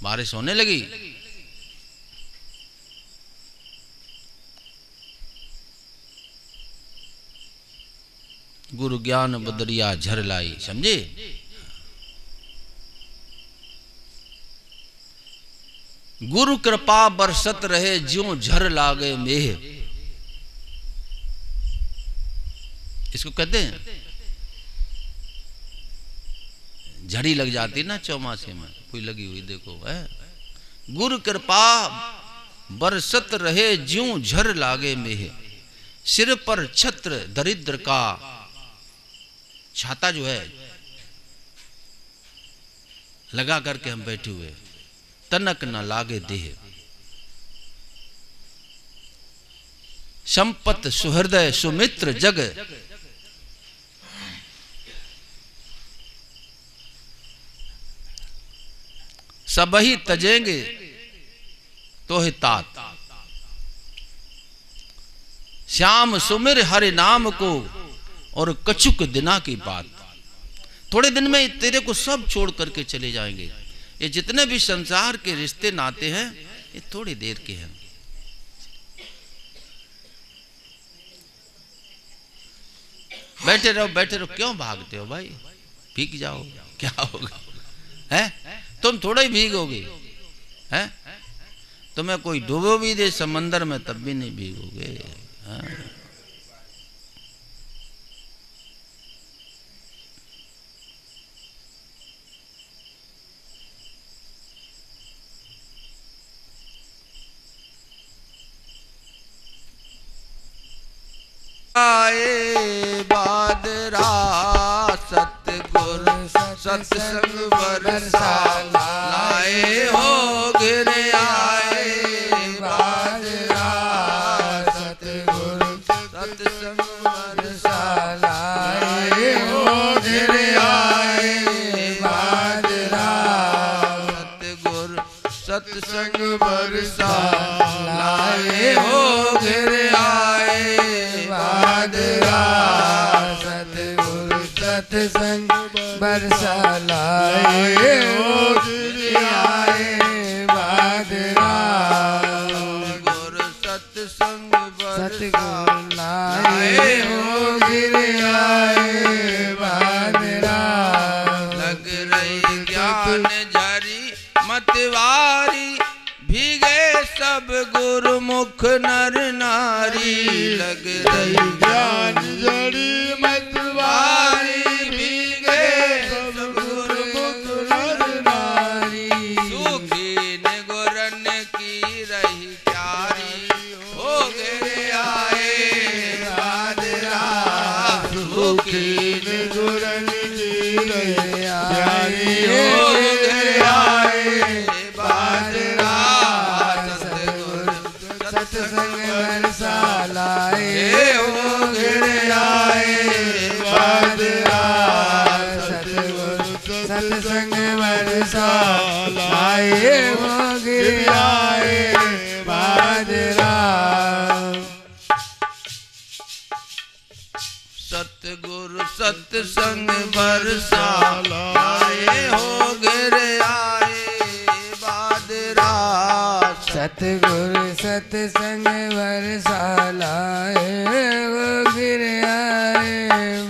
बारिश होने लगी। गुरु ज्ञान बदरिया झर लाई, समझे? गुरु कृपा बरसत रहे ज्यों झर लागे मेह। इसको कहते हैं झड़ी लग जाती ना चौमासे में, कोई लगी हुई देखो है। गुरु कृपा बरसत रहे ज्यों झर लागे मेह। सिर पर छत्र दरिद्र का, छाता जो है लगा करके हम बैठे हुए, तनक न लागे देह। संपत सुहृदय सुमित्र जग, सबही तजेंगे तो है तात। श्याम सुमिर हरि नाम को और कछुक दिना की बात। थोड़े दिन में तेरे को सब छोड़ करके चले जाएंगे। ये जितने भी संसार के रिश्ते नाते हैं ये थोड़ी देर के हैं। बैठे रहो बैठे रहो, क्यों भागते हो भाई? भीग जाओ, क्या होगा? है तुम थोड़ा ही भीगोगे, है तुम्हें कोई डूबो भी दे समंदर में तब भी नहीं भीगोगे। आए बादरा सतगुर सत्संग बरसा लाए हो गिर आए बादरा सतगुर सत्संग बरसा लाए हो गिर आए बादरा सतगुर सत्संग बरसा लाए हो गिर आए बादरा सतगुर सत्संग बरसा लाए हो गिर आए बादरा गुरु सत्संग बरसा लाए हो गिर आए बादरा। लग रही ज्ञान जारी मतवारी, भीगे सब गुरुमुख नर नारी। लग रही ज्ञान जड़ी मतवारी, भीगे सब गुरुमुख नर नारी। सुखी ने गुरन की रही प्यारी, हो गए आए बादरा। सुखी ने गुरन की रही प्यारी, हो गए आए बादरा। सत्संग बरसा लाए हो गिर आए बादरा। सतगुर सत्संग बरसा लाए हो गिर आए बादरा। सतगुर सत्संग बरसा लाए हो गिर आए बादरा। सतगुर सत्संग बरसा लाए हो गिर आए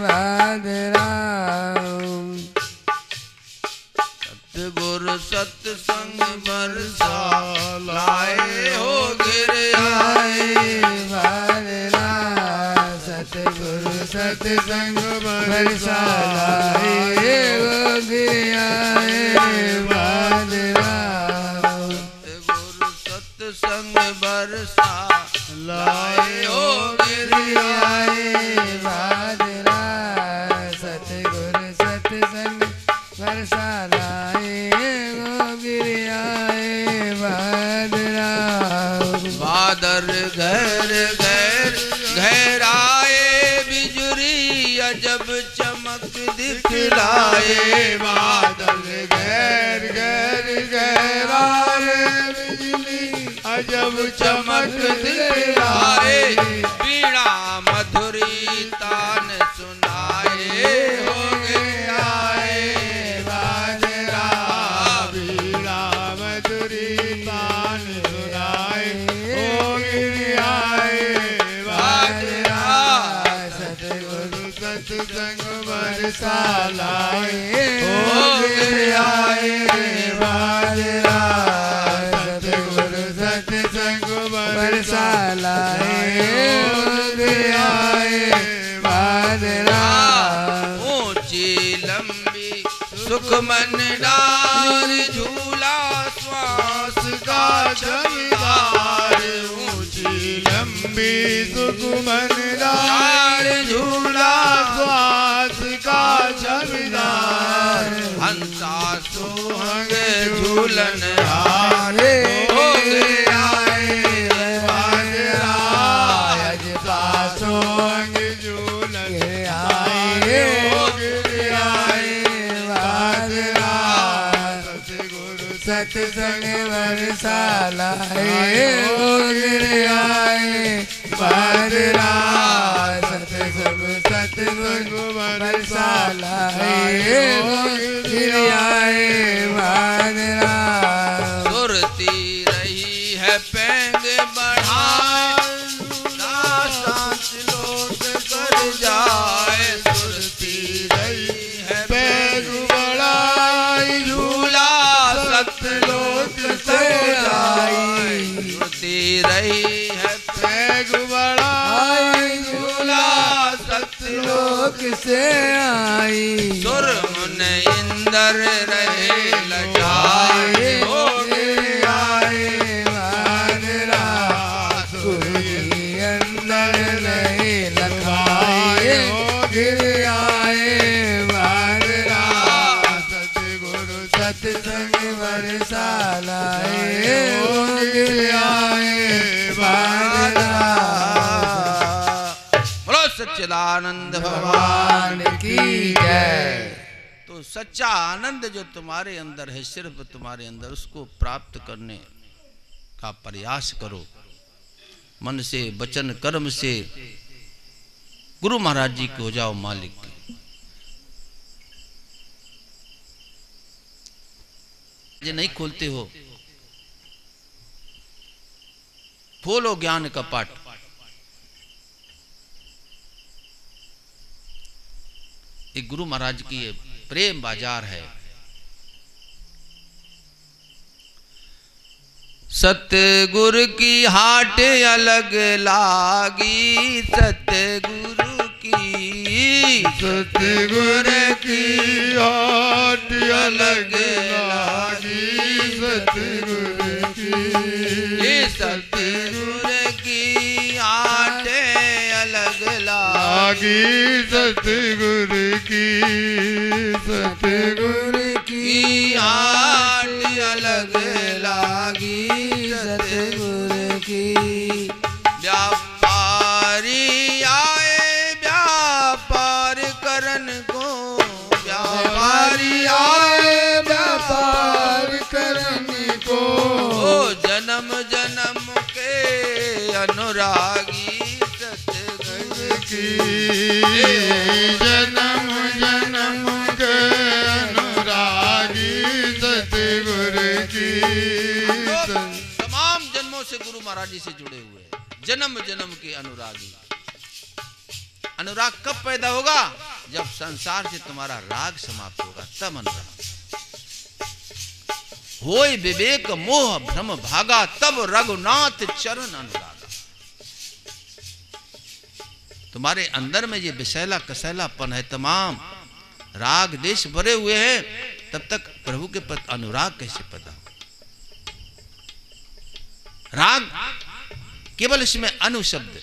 बादरा। सतगुर सत्संग बरसा लाए हो गिर आए बादरा। सतगुर सत्संग बरसा लाए हो गिर आए बादरा। सत्संग बरसा लाए हो गिर आए बादरा। सतगुर सत्संग बरसा लाए हो गिर आए बादरा। बादर घर घर घराए, बिजुरी अजब चमक दिखलाए। बादल घर घर घराए, अजब चमक दिखलाए। बीड़ा मधुरी तान सुनाए, हो गए आए बादरा। बीड़ा मधुरी सतगुरी तान सुनाए ओ गिर आए बाजरा सतगुरु सत्संग बरसा लाए ओ गिर आए बाजरा सतगुरु सत्संग बरसा लाए ओ गिर आए बाजरा ऊंची लंबी सुख मन डार झूला श्वास का जमीदार ऊंची लंबी सुख मन डार झूला श्वास का जमीदार हंसा सोहंग झूलन हारे हो आए बाजरा हंसा सोहंग झूलन आए हो आए बाजरा सतगुरु सत्संग बरसा लाए ओ गिर आए बाजरा सतगुरु बरसा लाए ओ गिर आए बाजरा सुरती रही है पेंग बढ़ाए सांस लोट कर जाए सुरती रही है पैग बढ़ाई झूला सतलोक से आई सुरती रही है पैग बढ़ाई झूला सतलोक लोक से आई सुर मुन इंदर रहे लजाए हो आए बाजरा सुरी अंदर नहीं लखाए गिर आए बाजरा सतगुरु सत्संग बरसा लाए गिर आए बाजरा बोलो सच्चिदानंद भगवान की जय। तो सच्चा आनंद जो तुम्हारे अंदर है, सिर्फ तुम्हारे अंदर, उसको प्राप्त करने का प्रयास करो मन से, वचन, कर्म से। गुरु महाराज जी को हो जाओ मालिक। ये नहीं खोलते हो, खोलो ज्ञान का पाठ। एक गुरु महाराज की ये प्रेम बाजार है। सतगुरु की हाट अलग लागी, सतगुरु की सतगुरु की हाट अलग लागी, सतगुरु की ये सतगुरु की हाट अलग लागी, सतगुरु की सतगुरु की हाट अलग लागी, सतगुरु की। व्यापारी आए व्यापार करन को, व्यापारी आए व्यापार करने को, जन्म जन्म के अनुरागी सतगुरु की जन्म जन्म के अनुरागी सतगुरु की। तमाम जन्मों से गुरु महाराज जी से जुड़े हुए हैं, जन्म जन्म के अनुरागी। अनुराग कब पैदा होगा? जब संसार से तुम्हारा राग समाप्त होगा, तब अनुराग। होय विवेक मोह भ्रम भागा, तब रघुनाथ चरण अनुरागा। तुम्हारे अंदर में ये विषैला कसैलापन है, तमाम राग देश भरे हुए हैं, तब तक प्रभु के प्रति अनुराग कैसे पैदा हो? राग केवल इसमें अनु शब्द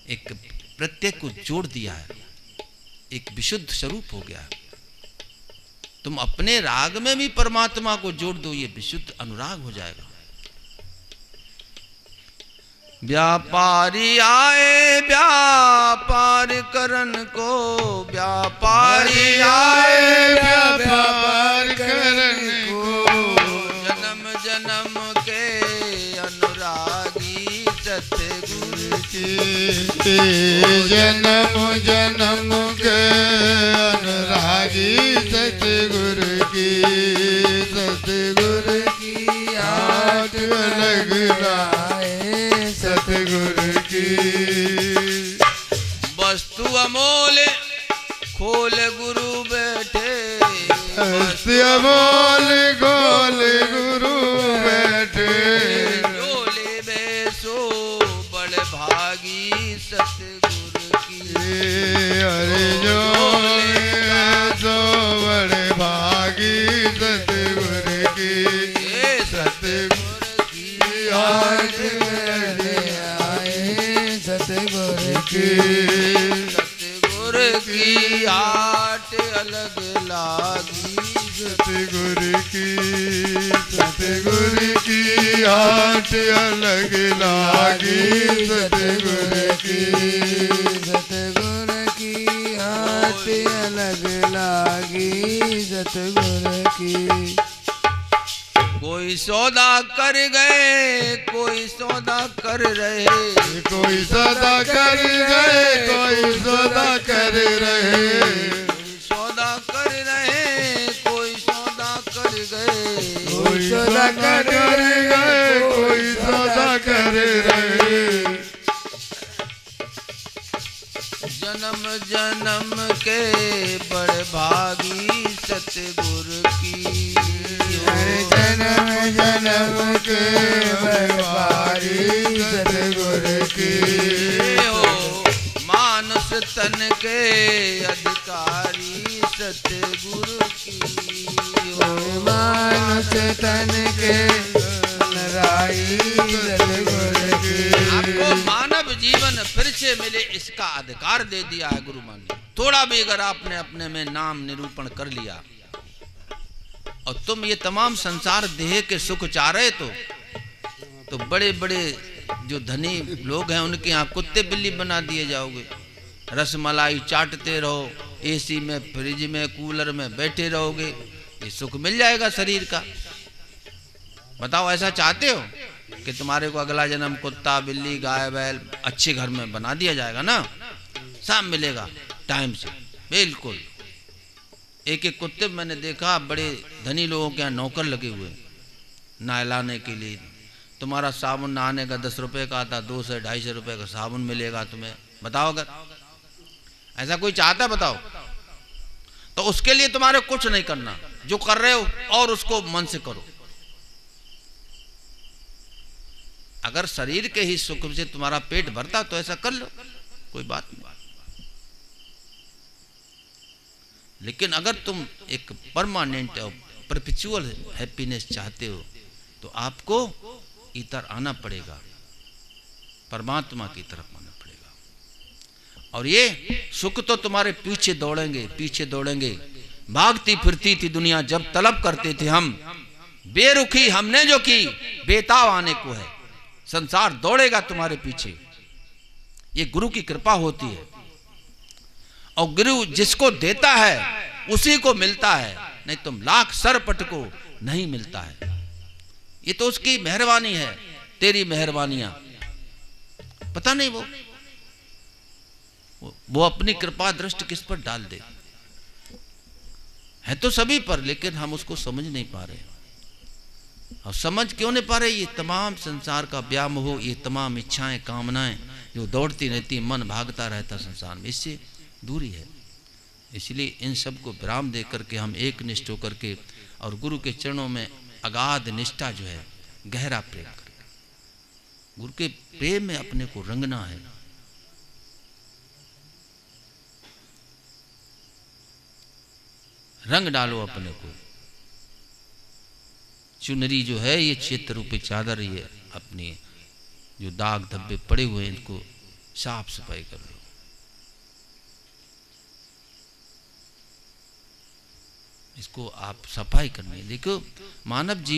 एक प्रत्यय को जोड़ दिया है, एक विशुद्ध स्वरूप हो गया। तुम अपने राग में भी परमात्मा को जोड़ दो, ये विशुद्ध अनुराग हो जाएगा। व्यापारी आए व्यापार करन को, व्यापारी आए व्यापार करन को, जन्म जन्म के अनुरागी सतगुरु की। जन्म जन्म के अनुरागी सतगुरु की। अमोल खोल गुरु बैठे हस्ती अमोल खोल गुरु बैठे झोले बेसो बड़ भागी सतगुरु की अरे झोले सो बड़े भागी सतगुरु की सतगुरु की हाथ आए सतगुरु की सतगुरु की आट अलग लागी सतगुरु की हाथ अलग लागी सतगुरु की हाथ अलग लागी सतगुरु की कोई सौदा कर गए कोई सौदा कर रहे कोई सौदा कर गए कोई सौदा कर रहे सौदा कर रहे कोई सौदा कर गए कोई सौदा कर गए कोई सौदा कर रहे जन्म जन्म के बड़ भागी सतगुरु की जन्म जन्म के बड़े सतगुरु की हो मानस तन के अधिकारी सतगुरु की हो मानस तन के नराई सतगुरु की आपको मानव जीवन फिर से मिले इसका अधिकार दे दिया है गुरु मान। थोड़ा भी अगर आपने अपने में नाम निरूपण कर लिया और तुम ये तमाम संसार देह के सुख चाह रहे तो बड़े बड़े जो धनी लोग हैं उनके यहाँ कुत्ते बिल्ली बना दिए जाओगे। रसमलाई चाटते रहो, एसी में फ्रिज में कूलर में बैठे रहोगे, ये सुख मिल जाएगा शरीर का। बताओ ऐसा चाहते हो कि तुम्हारे को अगला जन्म कुत्ता बिल्ली गाय बैल अच्छे घर में बना दिया जाएगा ना, सब मिलेगा टाइम से। बिल्कुल एक एक कुत्ते मैंने देखा बड़े धनी लोगों के यहाँ नौकर लगे हुए नहलाने के लिए। तुम्हारा साबुन नहाने का 10 रुपए का आता, 200-250 रुपए का साबुन मिलेगा तुम्हें। बताओ अगर ऐसा कोई चाहता है बताओ। तो उसके लिए तुम्हारे कुछ नहीं करना, जो कर रहे हो और उसको मन से करो। अगर शरीर के ही सुख से तुम्हारा पेट भरता तो ऐसा कर लो, कोई बात नहीं। लेकिन अगर तुम एक परमानेंट और परपेचुअल हैप्पीनेस चाहते हो तो आपको इधर आना पड़ेगा, परमात्मा की तरफ आना पड़ेगा। और ये सुख तो तुम्हारे पीछे दौड़ेंगे, पीछे दौड़ेंगे। भागती फिरती थी दुनिया जब तलब करते थे हम, बेरुखी हमने जो की बेताब आने को है। संसार दौड़ेगा तुम्हारे पीछे, ये गुरु की कृपा होती है। और गुरु जिसको देता है उसी को मिलता है, नहीं तुम लाख सर पटको नहीं मिलता है। ये तो उसकी मेहरबानी है, तेरी मेहरबानियां। पता नहीं वो अपनी कृपा दृष्टि किस पर डाल दे। है तो सभी पर, लेकिन हम उसको समझ नहीं पा रहे। और समझ क्यों नहीं पा रहे? ये तमाम संसार का व्यामोह, ये तमाम इच्छाएं कामनाएं जो दौड़ती रहती, मन भागता रहता संसार में, इससे दूरी है। इसलिए इन सब को विराम दे करके हम एक निष्ठ होकर के और गुरु के चरणों में अगाध निष्ठा जो है, गहरा प्रेम करके गुरु के प्रेम में अपने को रंगना है। रंग डालो अपने को। चुनरी जो है ये क्षेत्र रूपी चादर, ये अपनी जो दाग धब्बे पड़े हुए हैं इनको साफ सफाई कर लो। इसको आप सफाई करनी है। देखो मानव जीवन